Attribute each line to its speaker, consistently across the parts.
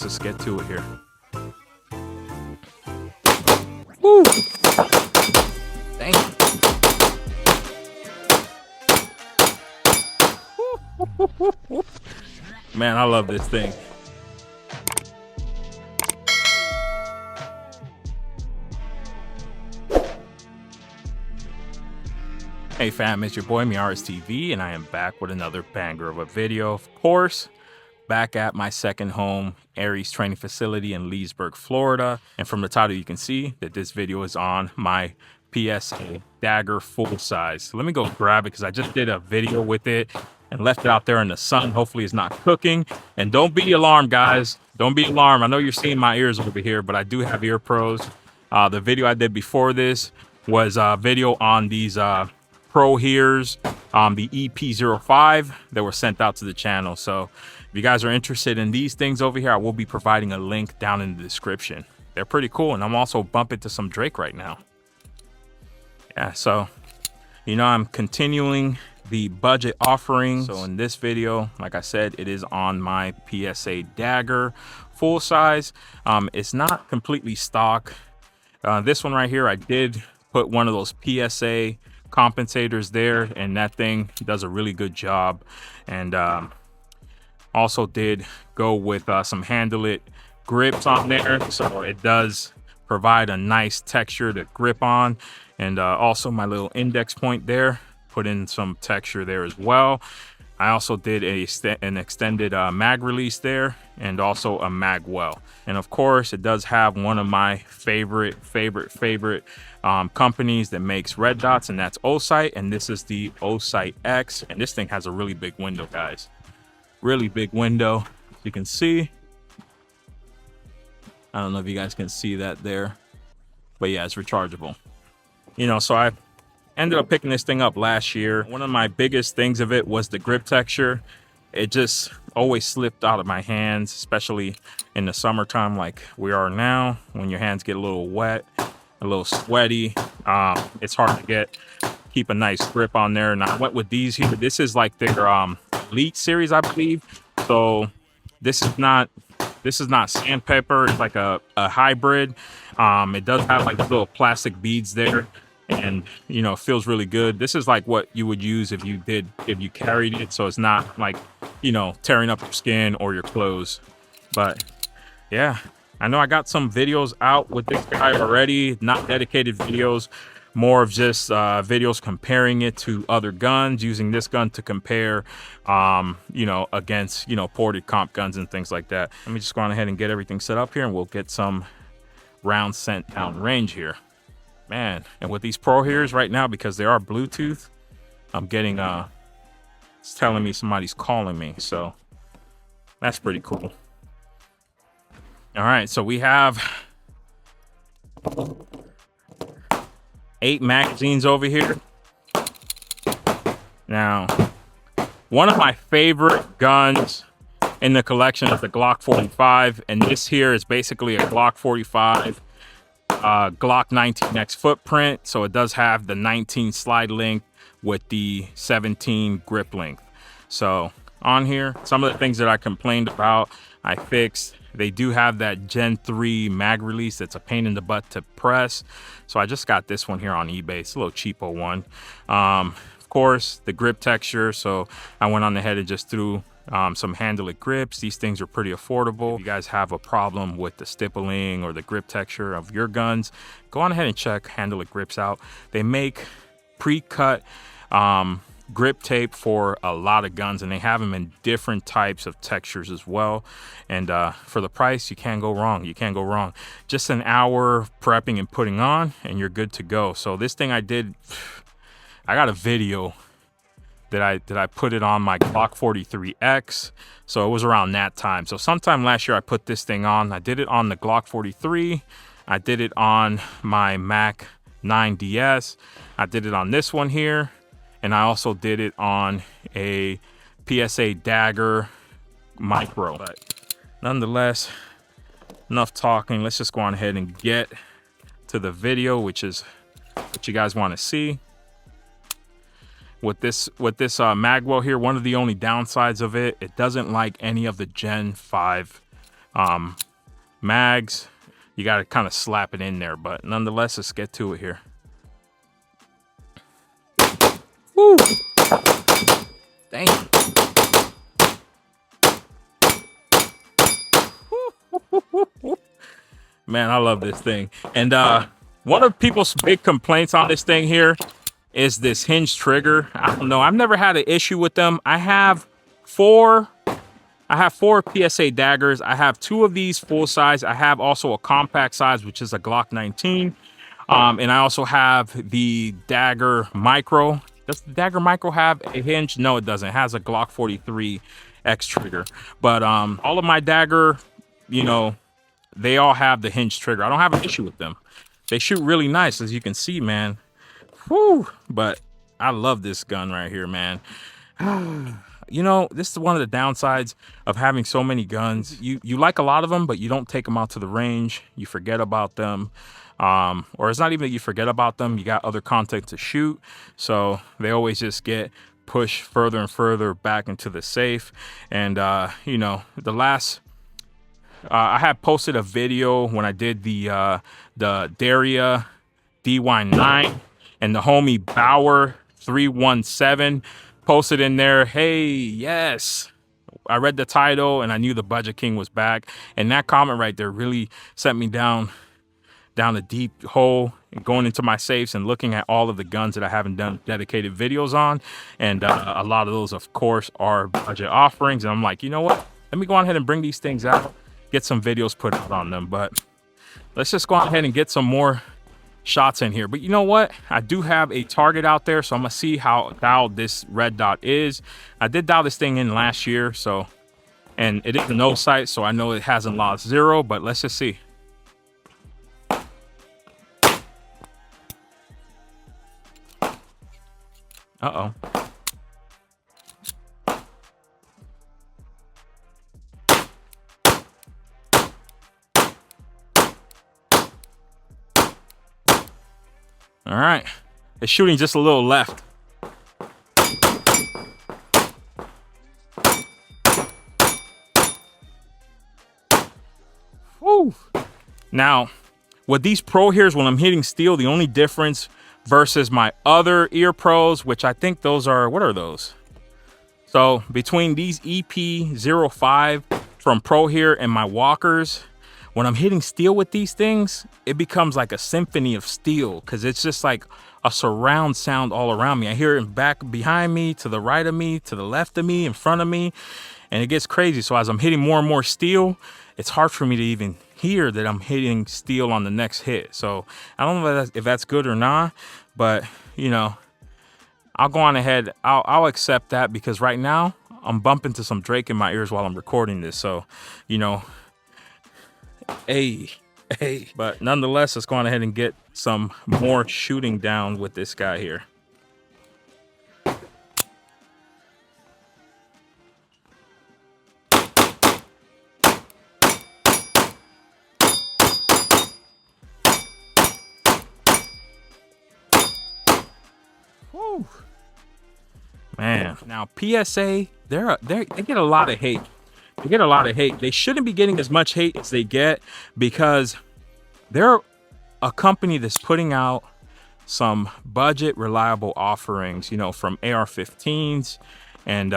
Speaker 1: Let's get to it here. Woo! Thank you. Man, I love this thing. Hey fam, it's your boy Miaris TV, and I am back with another banger of a video. Of course, back at my second home, Aries training facility in Leesburg, Florida. And from the title, you can see that this video is on my PSA Dagger full size. So let me go grab it because I just did a video with it and left it out there in the sun. Hopefully it's not cooking. And don't be alarmed, guys. Don't be alarmed. I know you're seeing my ears over here, but I do have ear pros. The video I did before this was a video on these PROHEARs, the EP05 that were sent out to the channel. So if you guys are interested in these things over here, I will be providing a link down in the description. They're pretty cool, and I'm also bumping to some Drake right now. Yeah, so you know, I'm continuing the budget offering. So in this video, like I said, it is on my PSA Dagger full size. It's not completely stock. This one right here, I did put one of those PSA compensators there, and that thing does a really good job. And also did go with some handle it grips on there, so it does provide a nice texture to grip on. And also my little index point there, put in some texture there as well. I also did an extended mag release there, and also a mag well. And of course, it does have one of my favorite companies that makes red dots, and that's Olight. And this is the Olight X, and this thing has a really big window, guys. Really big window. You can see. I don't know if you guys can see that there, but yeah, it's rechargeable. You know, so I ended up picking this thing up last year. One of my biggest things of it was the grip texture. It just always slipped out of my hands, especially in the summertime like we are now, when your hands get a little wet, a little sweaty. It's hard to keep a nice grip on there. And I went with these here. This is like their Elite series, I believe. So this is not sandpaper. It's like a hybrid. It does have like little plastic beads there, and you know, it feels really good. This is like what you would use if you carried it, so it's not like, you know, tearing up your skin or your clothes. But yeah, I know I got some videos out with this guy already, not dedicated videos, more of just videos comparing it to other guns, using this gun to compare you know, against, you know, ported comp guns and things like that. Let me just go on ahead and get everything set up here, and we'll get some rounds sent down range here. Man, and with these PROHEARs right now, because they are Bluetooth, I'm getting it's telling me somebody's calling me, so that's pretty cool. All right, so we have 8 magazines over here. Now, one of my favorite guns in the collection is the Glock 45, and this here is basically a Glock 45 Glock 19X footprint. So it does have the 19 slide length with the 17 grip length. So on here, some of the things that I complained about, I fixed. They do have that Gen 3 mag release that's a pain in the butt to press. So I just got this one here on eBay. It's a little cheapo one. Of course, the grip texture. So I went on ahead and just threw some handle it grips. These things are pretty affordable. If you guys have a problem with the stippling or the grip texture of your guns, go on ahead and check handle it grips out. They make pre-cut grip tape for a lot of guns, and they have them in different types of textures as well. And for the price, you can't go wrong. You can't go wrong. Just an hour prepping and putting on, and you're good to go. So this thing I got a video that I put it on my Glock 43X. So it was around that time. So sometime last year I put this thing on. I did it on the Glock 43. I did it on my Mac 9DS. I did it on this one here. And I also did it on a PSA Dagger Micro. But nonetheless, enough talking. Let's just go on ahead and get to the video, which is what you guys want to see. With this magwell here, one of the only downsides of it, it doesn't like any of the Gen 5 mags. You got to kind of slap it in there, but nonetheless, let's get to it here. Woo! Dang. Man, I love this thing. And one of people's big complaints on this thing here is this hinge trigger. I don't know. I've never had an issue with them. I have four PSA daggers. I have 2 of these full size. I have also a compact size, which is a Glock 19. And I also have the Dagger Micro. Does the Dagger Micro have a hinge? No, it doesn't. It has a Glock 43 X trigger. But all of my Dagger, you know, they all have the hinge trigger. I don't have an issue with them. They shoot really nice, as you can see, man. Whew. But I love this gun right here, man. You know, this is one of the downsides of having so many guns. You like a lot of them, but you don't take them out to the range. You forget about them. Or it's not even that you forget about them. You got other content to shoot. So they always just get pushed further and further back into the safe. And, you know, the last... I had posted a video when I did the Daria DY9, and the homie Bauer 317 posted in there, hey, yes, I read the title and I knew the Budget King was back. And that comment right there really sent me down a deep hole, and going into my safes and looking at all of the guns that I haven't done dedicated videos on. And a lot of those, of course, are budget offerings. And I'm like, you know what? Let me go on ahead and bring these things out, get some videos put out on them. But let's just go ahead and get some more shots in here. But you know what? I do have a target out there, so I'm gonna see how dialed this red dot is. I did dial this thing in last year, so, and it is a no sight, so I know it hasn't lost 0, but let's just see. Uh-oh. All right, it's shooting just a little left. Woo. Now, with these PROHEARs, when I'm hitting steel, the only difference versus my other ear pros, which I think those are, what are those? So between these EP05 from PROHEAR and my Walkers, when I'm hitting steel with these things, it becomes like a symphony of steel, because it's just like a surround sound all around me. I hear it back behind me, to the right of me, to the left of me, in front of me, and it gets crazy. So as I'm hitting more and more steel, it's hard for me to even hear that I'm hitting steel on the next hit. So I don't know if that's good or not, but you know, I'll go on ahead. I'll accept that, because right now I'm bumping to some Drake in my ears while I'm recording this. So, you know, hey, but nonetheless, let's go on ahead and get some more shooting down with this guy here. Whew. Man, now PSA, they get a lot of hate. They get a lot of hate. They shouldn't be getting as much hate as they get, because they're a company that's putting out some budget reliable offerings, you know, from AR-15s and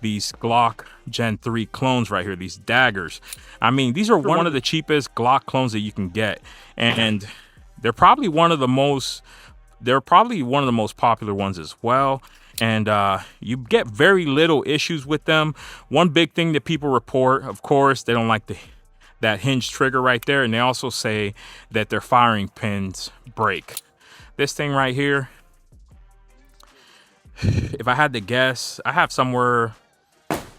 Speaker 1: these Glock Gen 3 clones right here, these Daggers. I mean, these are one of the cheapest Glock clones that you can get, and they're probably one of the most popular ones as well. And you get very little issues with them. One big thing that people report, of course, they don't like that hinge trigger right there, and they also say that their firing pins break. This thing right here, if I had to guess, I have somewhere,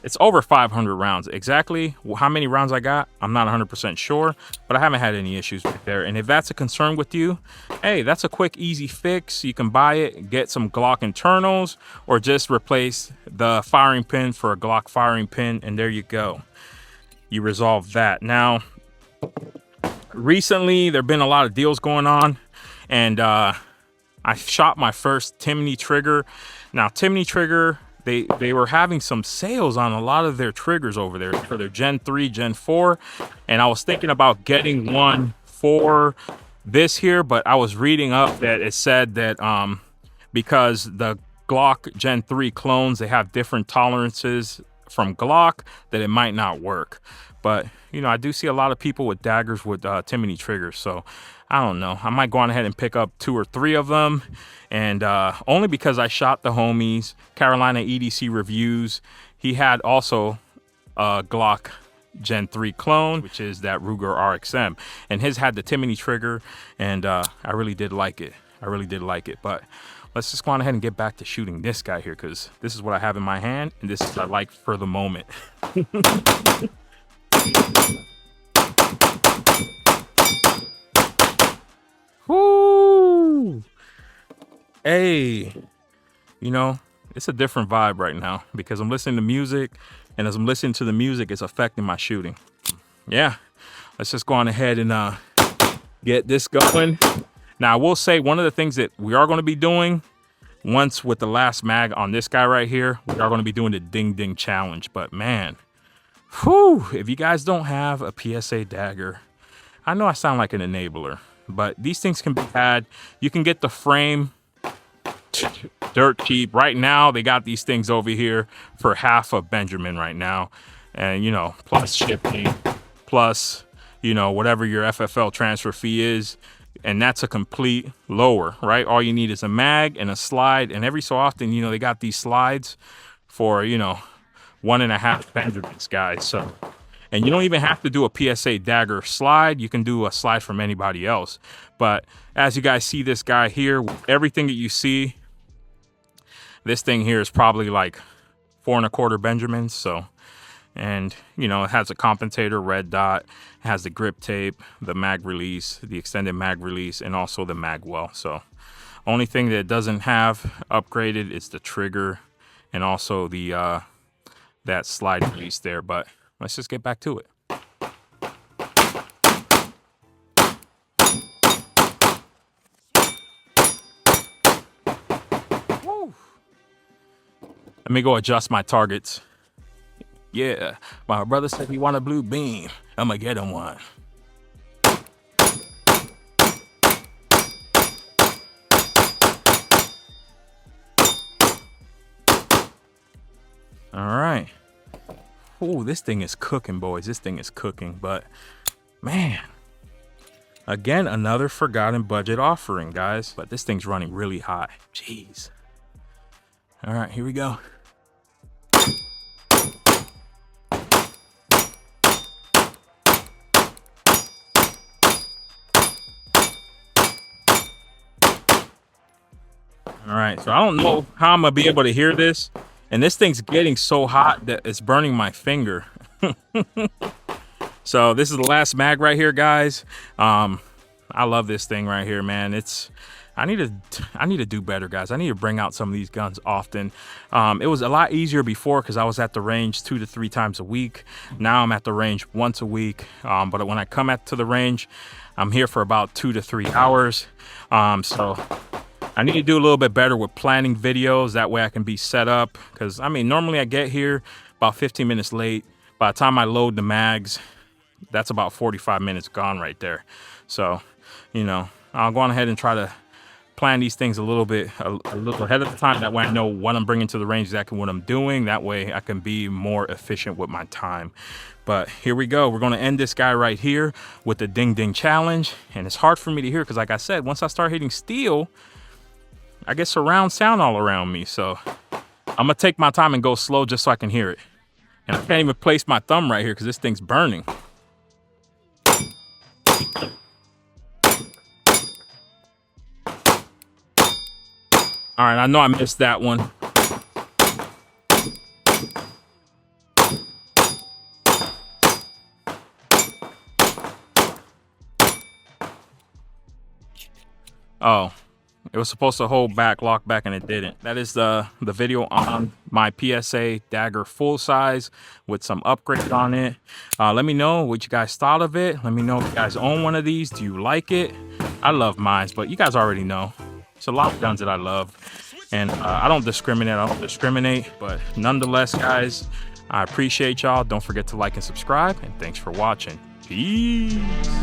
Speaker 1: it's over 500 rounds. Exactly how many rounds I got, I'm not 100% sure, but I haven't had any issues with there. And if that's a concern with you, hey, that's a quick, easy fix. You can buy it, get some Glock internals, or just replace the firing pin for a Glock firing pin, and there you go. You resolve that. Now, recently, there have been a lot of deals going on, and I shot my first Timney trigger. Now, Timney trigger, they were having some sales on a lot of their triggers over there for their Gen 3, Gen 4. And I was thinking about getting one for this here, but I was reading up that it said that because the Glock Gen 3 clones, they have different tolerances from Glock, that it might not work. But, you know, I do see a lot of people with daggers with Timony triggers. So I don't know. I might go on ahead and pick up 2 or 3 of them. And only because I shot the homies, Carolina EDC Reviews. He had also a Glock Gen 3 clone, which is that Ruger RXM. And his had the Timony trigger. And I really did like it. I really did like it. But let's just go on ahead and get back to shooting this guy here, because this is what I have in my hand. And this is what I like for the moment. Woo! Hey, you know, it's a different vibe right now because I'm listening to music, and as I'm listening to the music, it's affecting my shooting. Yeah, let's just go on ahead and get this going. Now, I will say one of the things that we are going to be doing once with the last mag on this guy right here, we are going to be doing the ding ding challenge. But man, whew, if you guys don't have a PSA dagger, I know I sound like an enabler, but these things can be had. You can get the frame dirt cheap. Right now, they got these things over here for half of Benjamin right now. And, you know, plus shipping, plus, you know, whatever your FFL transfer fee is. And that's a complete lower, right? All you need is a mag and a slide. And every so often, you know, they got these slides for, you know, 1.5 Benjamins, guys. So, and you don't even have to do a PSA dagger slide. You can do a slide from anybody else. But as you guys see this guy here, everything that you see, this thing here is probably like 4.25 Benjamins. So, and you know, it has a compensator, red dot, it has the grip tape, the mag release, the extended mag release, and also the mag well. So only thing that it doesn't have upgraded is the trigger and also the that slide release there. But let's just get back to it. Woo. Let me go adjust my targets. Yeah, my brother said he want a blue beam. I'm gonna get him one. All right. Oh, this thing is cooking, boys. This thing is cooking. But man, again, another forgotten budget offering, guys. But this thing's running really high. Jeez. All right, here we go. All right, so I don't know how I'm gonna be able to hear this, and this thing's getting so hot that it's burning my finger. So this is the last mag right here, guys. I love this thing right here, man. I need to do better, guys. I need to bring out some of these guns often. It was a lot easier before because I was at the range 2 to 3 times a week. Now I'm at the range once a week. But when I come to the range, I'm here for about 2 to 3 hours. So I need to do a little bit better with planning videos. That way I can be set up. Because, I mean, normally I get here about 15 minutes late. By the time I load the mags, that's about 45 minutes gone right there. So, you know, I'll go on ahead and try to plan these things a little ahead of the time. That way I know what I'm bringing to the range, exactly what I'm doing. That way I can be more efficient with my time. But here we go. We're going to end this guy right here with the ding ding challenge. And it's hard for me to hear because, like I said, once I start hitting steel, I get surround sound all around me. So I'm going to take my time and go slow just so I can hear it. And I can't even place my thumb right here because this thing's burning. All right, I know I missed that one. Oh, it was supposed to hold back, lock back, and it didn't. That is the video on my PSA Dagger full size with some upgrades on it. Let me know what you guys thought of it. Let me know if you guys own one of these. Do you like it? I love mine, but you guys already know. It's a lot of guns that I love. And I don't discriminate, but nonetheless, guys, I appreciate y'all. Don't forget to like and subscribe, and thanks for watching. Peace.